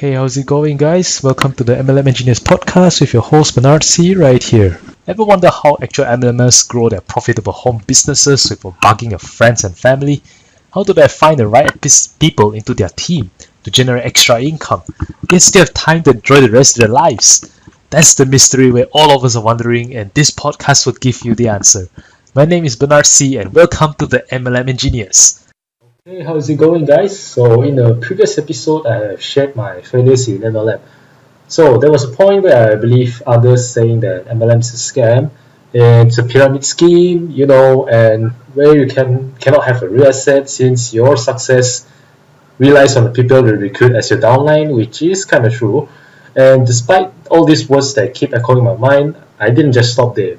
Hey, how's it going, guys? Welcome to the MLM Engineers podcast with your host Bernard C. right here. Ever wonder how actual MLMers grow their profitable home businesses without bugging your friends and family? How do they find the right people into their team to generate extra income, yet still have time to enjoy the rest of their lives? That's the mystery where all of us are wondering, and this podcast will give you the answer. My name is Bernard C. and welcome to the MLM Engineers. Hey, how's it going, guys? So in the previous episode, I have shared my failures in MLM. So there was a point where I believe others saying that MLM is a scam, it's a pyramid scheme, and where you cannot have a real asset since your success relies on the people you recruit as your downline, which is kind of true. And despite all these words that keep echoing in my mind, I didn't just stop there,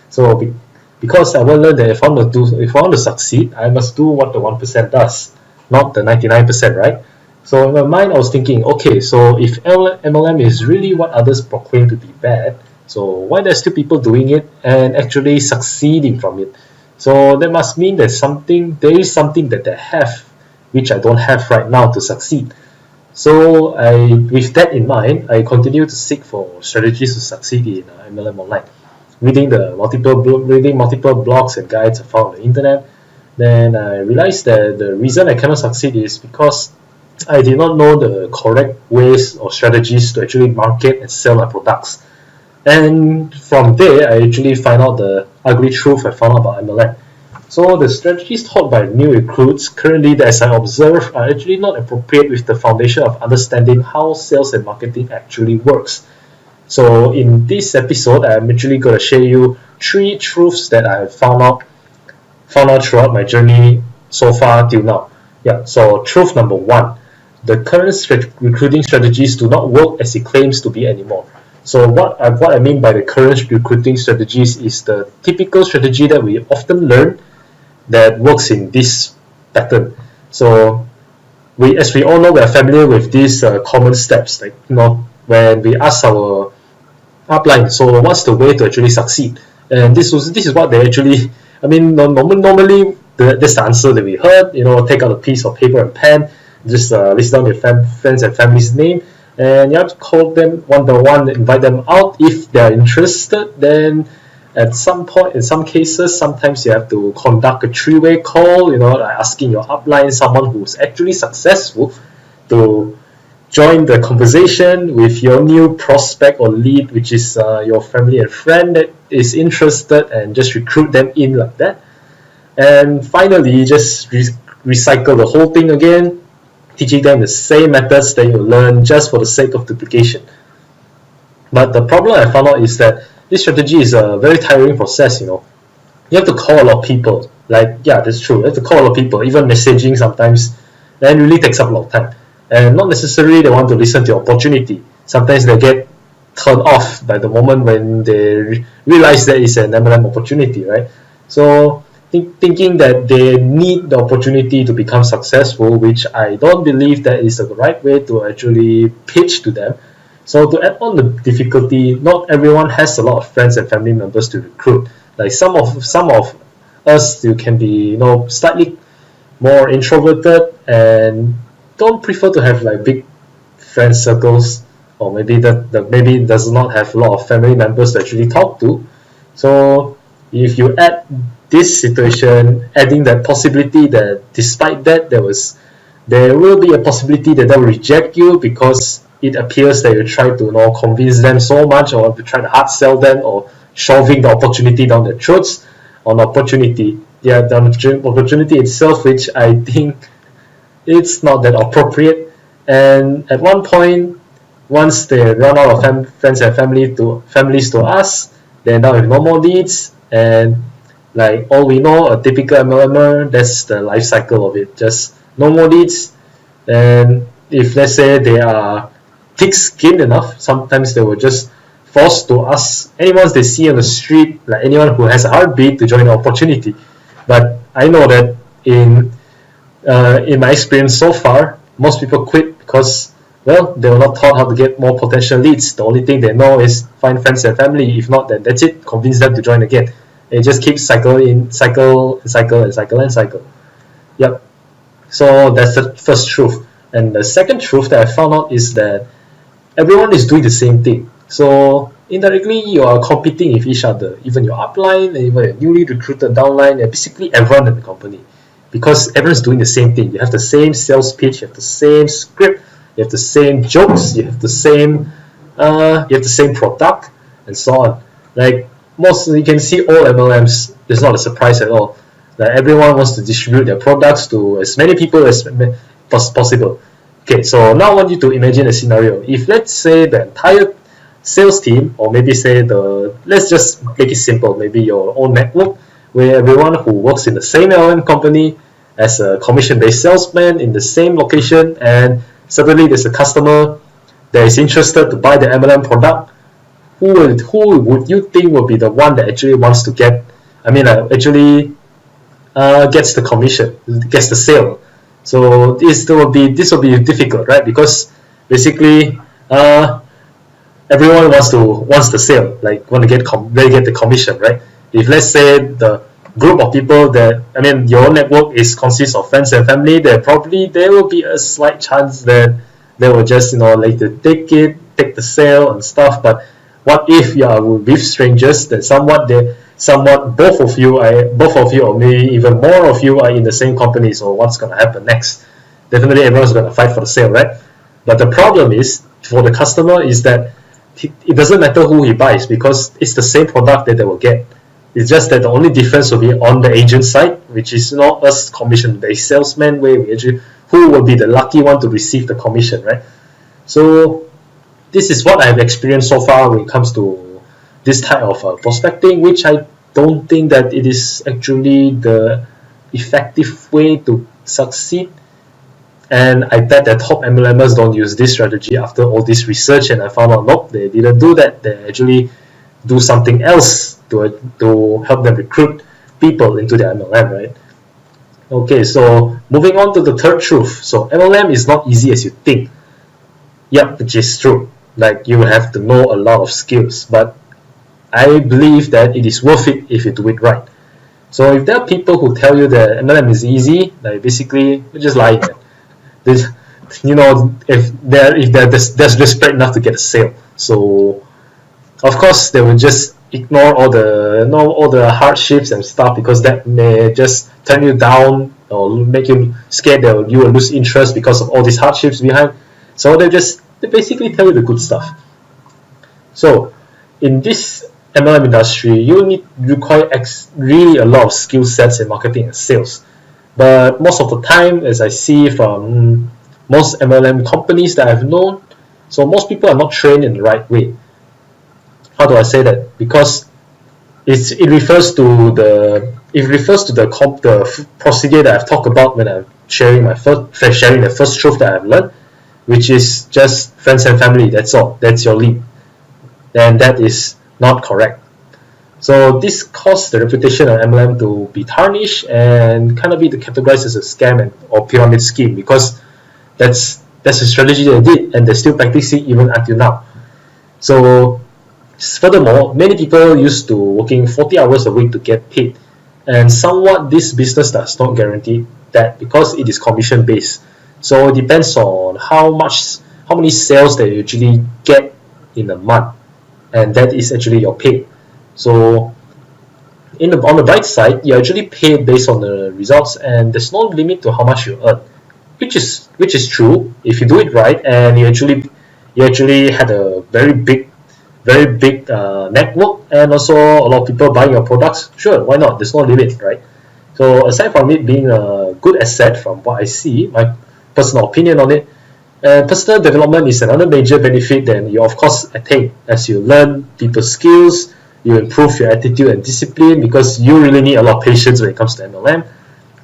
So because I learned that if I want to succeed, I must do what the 1% does, not the 99%, right? So in my mind, I was thinking, okay, so if MLM is really what others proclaim to be bad, so why there's still people doing it and actually succeeding from it? So that must mean there is something that they have, which I don't have right now to succeed. So with that in mind, I continue to seek for strategies to succeed in MLM online. Reading multiple blogs and guides I found on the internet, then I realized that the reason I cannot succeed is because I did not know the correct ways or strategies to actually market and sell my products. And from there, I actually find out the ugly truth I found out about MLM. So the strategies taught by new recruits currently, as I observe, are actually not appropriate with the foundation of understanding how sales and marketing actually works. So in this episode, I'm actually going to share you 3 truths that I have found out throughout my journey so far till now. So truth number 1, the current recruiting strategies do not work as it claims to be anymore. So what I mean by the current recruiting strategies is the typical strategy that we often learn that works in this pattern. So as we all know, we are familiar with these common steps, like when we ask our upline, so what's the way to actually succeed? And this is what they actually, normally that's the answer that we heard. Take out a piece of paper and pen, just list down your friends and family's name, and you have to call them one by one, invite them out if they are interested. Then at some point, in some cases, sometimes you have to conduct a 3-way call, like asking your upline, someone who's actually successful, to join the conversation with your new prospect or lead, which is your family and friend that is interested, and just recruit them in like that. And finally, just recycle the whole thing again, teaching them the same methods that you learn just for the sake of duplication. But the problem I found out is that this strategy is a very tiring process. You have to call a lot of people. That's true. You have to call a lot of people, even messaging sometimes, and it really takes up a lot of time. And not necessarily they want to listen to your opportunity. Sometimes they get turned off by the moment when they realize that it's an MLM opportunity, right? So thinking that they need the opportunity to become successful, which I don't believe that is the right way to actually pitch to them. So to add on the difficulty, not everyone has a lot of friends and family members to recruit. Like some of us, you can be slightly more introverted and don't prefer to have big friend circles, or maybe maybe does not have a lot of family members to actually talk to. So if you add this situation, adding that possibility that despite that there will be a possibility that they'll reject you because it appears that you try to convince them so much, or to try to hard sell them, or shoving the opportunity down their throats on the opportunity itself, which I think it's not that appropriate. And at one point, once they run out of friends and families to us, they end up with no more leads. And like all we know, a typical MLMer, that's the life cycle of it. Just no more leads. And if let's say they are thick-skinned enough, sometimes they will just force to ask anyone they see on the street, like anyone who has a heartbeat, to join the opportunity. But I know that in my experience so far, most people quit because, well, they were not taught how to get more potential leads. The only thing they know is find friends and family. If not, then that's it. Convince them to join again. It just keeps cycle. Yep. So that's the first truth. And the second truth that I found out is that everyone is doing the same thing. So indirectly, you are competing with each other, even your upline, even your newly recruited downline, and basically everyone in the company, because everyone's doing the same thing. You have the same sales pitch, you have the same script, you have the same jokes, you have the same product, and so on. Like most, you can see all MLMs. It's not a surprise at all. Like everyone wants to distribute their products to as many people as possible. Okay, so now I want you to imagine a scenario. If let's say the entire sales team, or maybe say let's just make it simple, maybe your own network, where everyone who works in the same MLM company as a commission-based salesman in the same location, and suddenly there's a customer that is interested to buy the MLM product, who would you think will be the one that actually wants to gets the commission, gets the sale? So this will be difficult, right? Because basically everyone wants the sale, like want to get the commission, right? If let's say the group of people your network consists of friends and family, there will be a slight chance that they will just later take the sale and stuff. But what if you are with strangers that both of you or maybe even more of you are in the same company? So what's going to happen next? Definitely everyone's going to fight for the sale, right? But the problem is for the customer is that it doesn't matter who he buys, because it's the same product that they will get. It's just that the only difference will be on the agent side, which is not us commission-based salesmen, where who will be the lucky one to receive the commission, right? So this is what I've experienced so far when it comes to this type of prospecting, which I don't think that it is actually the effective way to succeed. And I bet that top MLMers don't use this strategy after all this research, and I found out nope, they didn't do that. They actually do something else to help them recruit people into their MLM, right? Okay, so moving on to the third truth. So MLM is not easy as you think. Yeah, which is true. Like you have to know a lot of skills, but I believe that it is worth it if you do it right. So if there are people who tell you that MLM is easy, like basically they're just lying. If they're desperate enough to get a sale, so of course they will just ignore all the hardships and stuff, because that may just turn you down or make you scared that you will lose interest because of all these hardships behind. So they basically tell you the good stuff. So in this MLM industry, you require really a lot of skill sets in marketing and sales. But most of the time, as I see from most MLM companies that I've known, so most people are not trained in the right way. How do I say that? Because it refers to the procedure that I've talked about when I'm sharing the first truth that I've learned, which is just friends and family. That's all. That's your lead, and that is not correct. So this caused the reputation of MLM to be tarnished and kind of be categorized as a scam or pyramid scheme, because that's a strategy they did, and they're still practicing even until now. So furthermore, many people used to working 40 hours a week to get paid, and somewhat this business does not guarantee that, because it is commission based. So it depends on how many sales that you actually get in a month, and that is actually your pay. So on the bright side, you're actually paid based on the results, and there's no limit to how much you earn, which is true if you do it right, and you actually had a very big network, and also a lot of people buying your products. Sure, why not? There's no limit, right? So aside from it being a good asset, from what I see, my personal opinion on it, personal development is another major benefit that you of course attain as you learn people's skills. You improve your attitude and discipline, because you really need a lot of patience when it comes to MLM.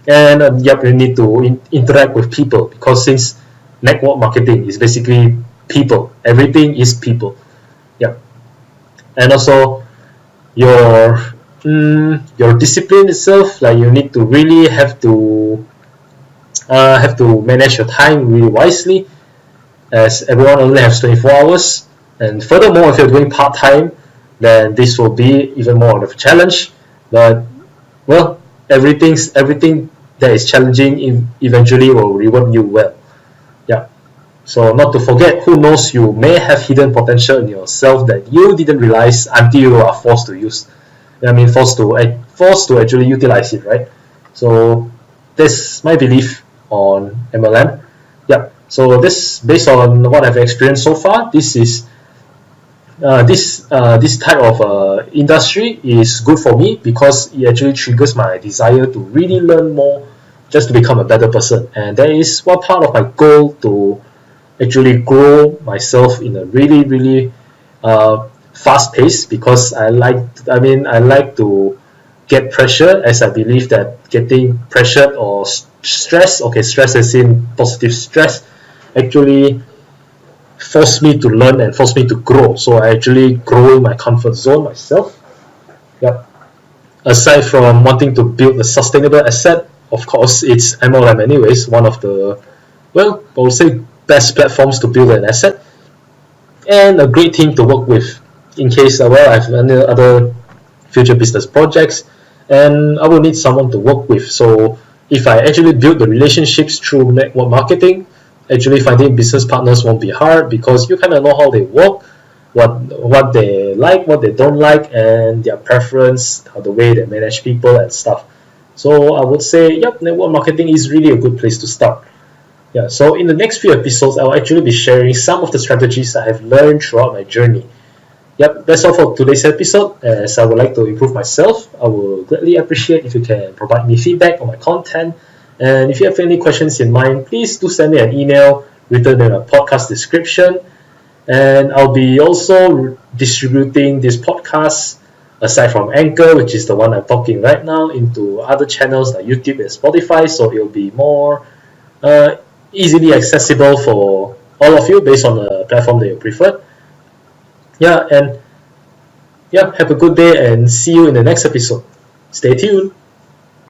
And you need to interact with people, because since network marketing is basically people, everything is people. Yep. And also your discipline itself, like you need to really have to manage your time really wisely, as everyone only has 24 hours. And furthermore, if you're doing part-time, then this will be even more of a challenge. But well, everything that is challenging eventually will reward you well. Yeah. So not to forget, who knows, you may have hidden potential in yourself that you didn't realize until you are forced to use. I mean, forced to actually utilize it, right? So that's my belief on MLM. Yeah. So this, based on what I've experienced so far, this type of industry is good for me because it actually triggers my desire to really learn more, just to become a better person. And that is one part of my goal, to actually grow myself in a really fast pace, because I like to get pressure, as I believe that getting pressured or stress, okay, stress as in positive stress, actually force me to learn and force me to grow. So I actually grow in my comfort zone myself. Yeah. Aside from wanting to build a sustainable asset, of course, it's MLM anyways, one of the, well, I would say, best platforms to build an asset, and a great team to work with in case I have any other future business projects and I will need someone to work with. So if I actually build the relationships through network marketing, actually finding business partners won't be hard, because you kind of know how they work, what they like, what they don't like, and their preference, how the way they manage people and stuff. So I would say, yep, network marketing is really a good place to start. Yeah, so in the next few episodes, I'll actually be sharing some of the strategies I have learned throughout my journey. Yep, that's all for today's episode. As I would like to improve myself, I will gladly appreciate if you can provide me feedback on my content. And if you have any questions in mind, please do send me an email written in a podcast description. And I'll be also distributing this podcast, aside from Anchor, which is the one I'm talking right now, into other channels like YouTube and Spotify, so it'll be more easily accessible for all of you based on the platform that you prefer. Yeah, and yeah, have a good day and see you in the next episode. Stay tuned.